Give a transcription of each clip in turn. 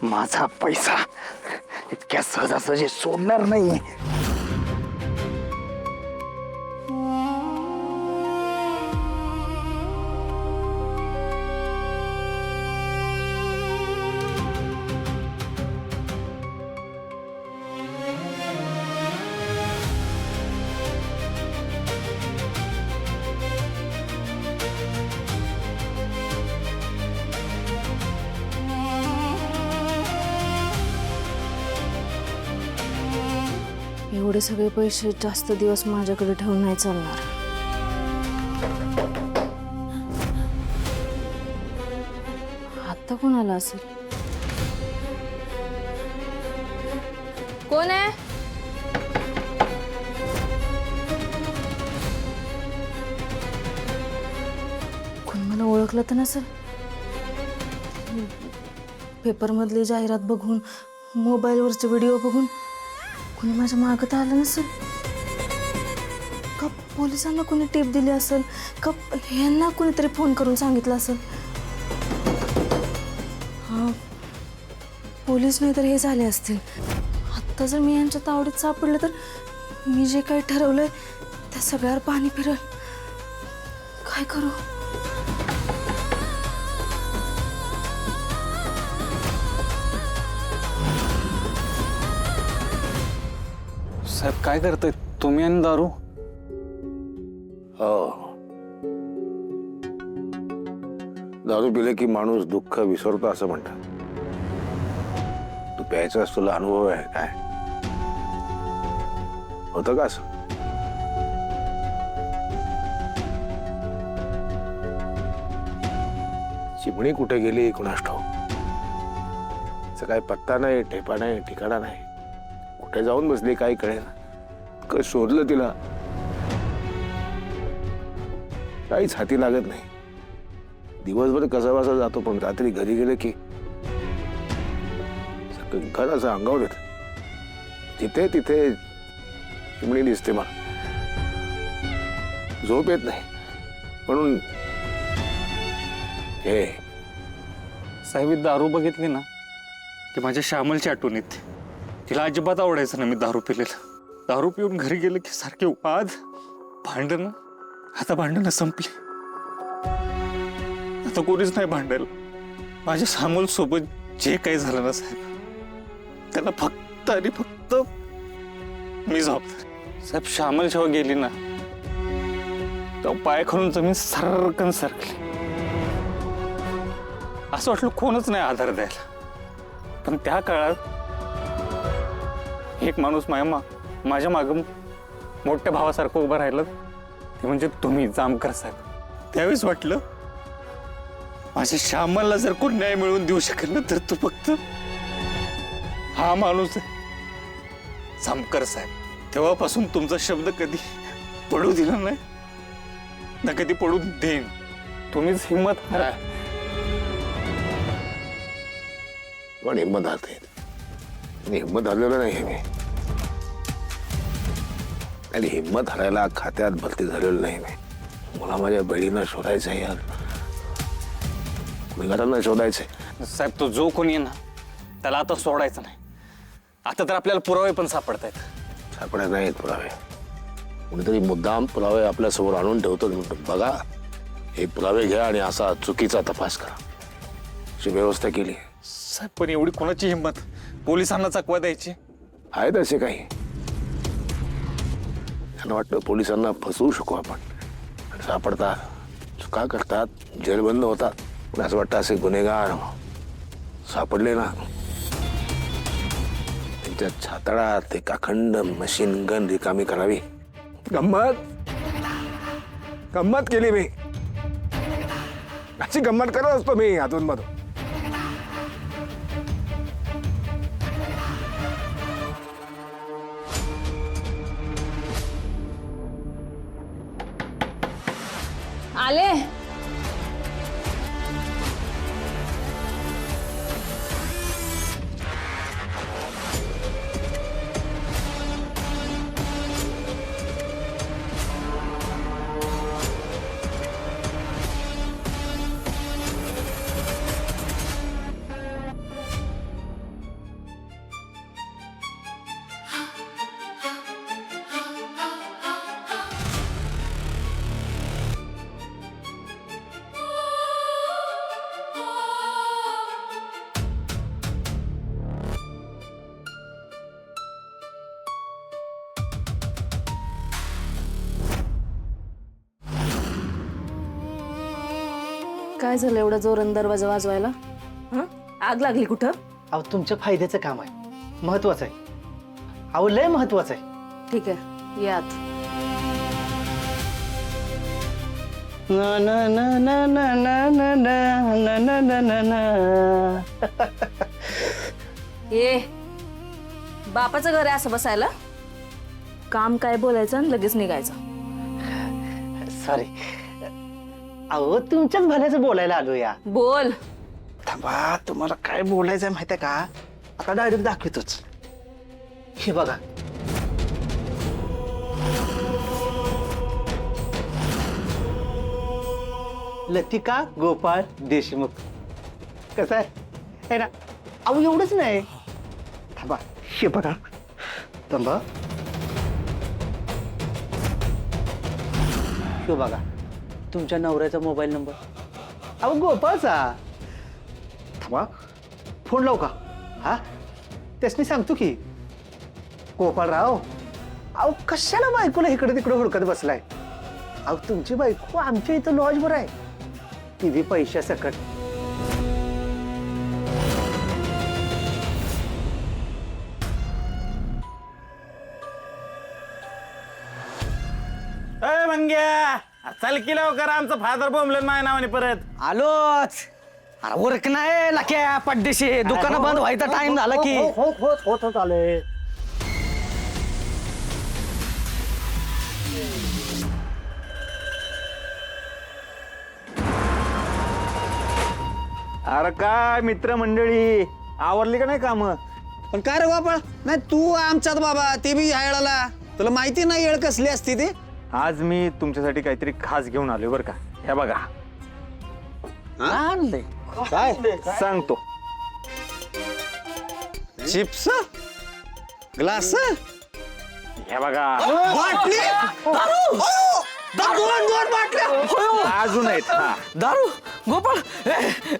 माझा पैसा इतक्या सहजासहजी सोडणार नाही. एवढे सगळे पैसे जास्त दिवस माझ्याकडे ठेवून नाही चालणार. आता कोणाला असेल? कोण आहे? कोण मला ओळखलं तर नसेल. पेपरमधली जाहिरात बघून, मोबाईलवरचे व्हिडिओ बघून कोणी माझ्या मागत आलं नसेल. का पोलिसांना कोणी टीप दिली असेल, का यांना कोणीतरी फोन करून सांगितलं असेल. हा, पोलीस नाही तर हे झाले असतील. आत्ता जर मी यांच्या तावडीत सापडलं तर मी जे काही ठरवलंय त्या सगळ्यावर पाणी फिरल. काय करू? साहेब काय करताय तुम्ही आणि दारू? हो, दारू पिले की माणूस दुःख विसरतो असं म्हणतात. तू प्यायचाच तुला अनुभव आहे काय? होतं का असं? चिमणी कुठे गेली कुणास ठाऊक. तिचा काय पत्ता नाही, ठेपा नाही, ठिकाणा नाही. कुठे जाऊन बसली काही कळेना. काय शोधलं तिला, काहीच हाती लागत नाही. दिवसभर कसाबसा जातो पण रात्री घरी गेले की सगळं घर असं अंगावर येत. जिथे तिथे चिमणी दिसते. मला झोप येत नाही म्हणून हे साहेब ही दारू बघितली ना की माझ्या श्यामलची आठवण येते. तिला अजिबात आवडायचं ना मी दारू पिलेलं. दारू पिऊन घरी गेले की सारखे वाद, भांडणं. आता भांडणं संपली. आता कोणीच नाही भांडायला. माझ्या श्यामल सोबत जे काही झालं ना साहेब, त्याला फक्त आणि फक्त मी जबाबदार. साहेब श्यामल जेव्हा गेली ना तेव्हा पाय खालून जमीन सरकन सरकली. असं वाटलं कोणच नाही आधार द्यायला. पण त्या काळात एक माणूस माझ्या मागं मोठ्या भावासारखं उभं राहिलं, ते म्हणजे तुम्ही जामकर साहेब. त्यावेळेस वाटलं माझ्या श्यामलला जर कोण न्याय मिळवून देऊ शकेल ना तर तो फक्त हा माणूस आहे, जामकर साहेब. तेव्हापासून तुमचा शब्द कधी पडू दिला नाही ना कधी पडू देईन. तुम्हीच हिंमत हारा. पण हिंमत हारते. हिंमत हारलेलं नाही मी. आणि हिंमत हरायला खात्यात भरती झालेलं नाही मी. मला माझ्या बहिणीला शोधायचं आहे यार. गुन्हेगारांना शोधायचंय. साहेब तो जो कोणी आहे ना त्याला आता सोडायचं नाही. आता तर आपल्याला पुरावे पण सापडतायत. सापडत नाहीत पुरावे. कुणीतरी मुद्दाम पुरावे आपल्या समोर आणून ठेवतो. बघा हे पुरावे घ्या आणि असा चुकीचा तपास करा अशी व्यवस्था केली. साहेब पण एवढी कोणाची हिंमत पोलिसांना चकवा द्यायची? आहेत असे काही. त्यांना वाटतं पोलिसांना फसवू शकू आपण. सापडतात, चुका करतात, जेलबंद होतात. पण असं वाटतं असे गुन्हेगार सापडले ना त्यांच्या छातडात एक अखंड मशीन गन रिकामी करावी. गंमत गंमत केली मी. अशी गंमत करत असतो मी अधून मधून. आले. काय झालं एवढा जोरानं दरवाजा वाजवायला? हं? आग लागली कुठं? अहो तुमच्या फायद्याचं काम आहे, महत्वाचं आहे. अहो लय महत्वाचं आहे. ठीक आहे, यात. ना ना ना ना ना ना ना ना ना ना ना ना. ये बापाचं घर आहे असं बसायला? काम काय बोलायचं आणि लगेच निघायचं. सॉरी. अहो तुमच्याच भल्याचं बोलायला आलो या. बोल. थांबा, तुम्हाला काय बोलायचं माहिती आहे का? आता डायरेक्ट दाखवतोच. हे बघा. लतिका गोपाळ देशमुख. कसं आहे ना? अहो एवढंच नाही. थांबा, हे बघा. थांबा. हे बघा, तुमच्या नवऱ्याचा मोबाईल नंबर. अहो गोपाळचा. थांबा, फोन लावू का? हा, त्यासनी सांगतो की. गोपाळराव, अहो कशाला बायकोला इकडे तिकडे हुडकत बसलाय? अहो तुमची बायको आमच्या इथं लॉजवर आहे, ती बी पैशा सकट. मंग्या चल की लवकर, आमचं फादर बोंबलं माझ्या नावाने परत. आलोच. अरे उरक नाही लाक्या पड्डेशी, दुकानं बंद व्हायचा टाइम झाला की. होत आले. अरे काय मित्रमंडळी, आवरली का नाही काम? पण काय रे बाबा, नाही तू आमच्यात बाबा, ते बी यायला तुला माहिती नाही येळ कसली असती ते. आज मी तुमच्यासाठी काहीतरी खास घेऊन आलोय बरं का. हे बघा, आणलंय. काय सांगतो. चिप्स, ग्लास, हे बघा, बाटली, दोन बाटल्या. अजून आहेत. हा, दारू गोपाळ,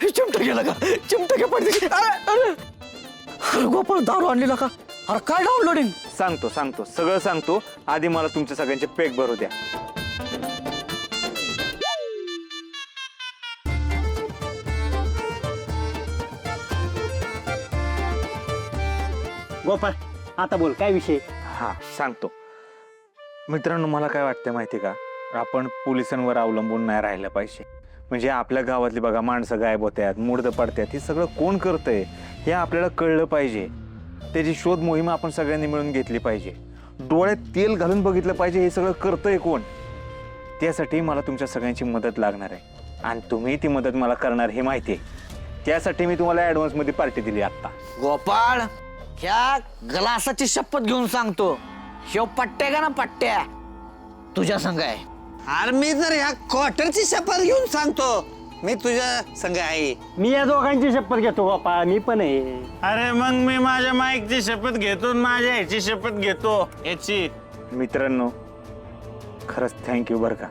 चिमटा गेला का? चिमटा घे पडते. अरे गोपाळ, दारू आणलेला का? अरे काय डाउनलोडिंग? सांगतो सगळं सांगतो. आधी मला तुमच्या सगळ्यांचे पेक भरू द्या. गोपाळ, आता बोल, काय विषय? हा सांगतो. मित्रांनो, मला काय वाटतं माहिती का, आपण पोलिसांवर अवलंबून नाही राहिलं पाहिजे. म्हणजे आपल्या गावातली बघा माणसं गायब होत्यात, मुर्द पडतात, हे सगळं कोण करतंय हे आपल्याला कळलं पाहिजे. त्याची शोध मोहीम आपण सगळ्यांनी मिळून घेतली पाहिजे. डोळ्यात तेल घालून बघितलं पाहिजे हे सगळं करतंय कोण. त्यासाठी मला तुमच्या सगळ्यांची मदत लागणार आहे आणि तुम्ही ती मदत मला करणार हे माहिती आहे. त्यासाठी मी तुम्हाला ॲडव्हान्समध्ये पार्टी दिली आत्ता. गोपाळ, ह्या ग्लासाची शपथ घेऊन सांगतो, ह्यो पट्ट्या का ना पट्ट्या तुझ्या संग आहे. अरे मी जर ह्या क्वार्टरची शपथ घेऊन सांगतो, मी तुझ्या संग आहे. मी या दोघांची शपथ घेतो गोपाळ, मी पण आहे. अरे मग मी माझ्या माईकची शपथ घेतो, माझ्या ह्याची शपथ घेतो याची. मित्रांनो, खरंच थँक्यू बरं का.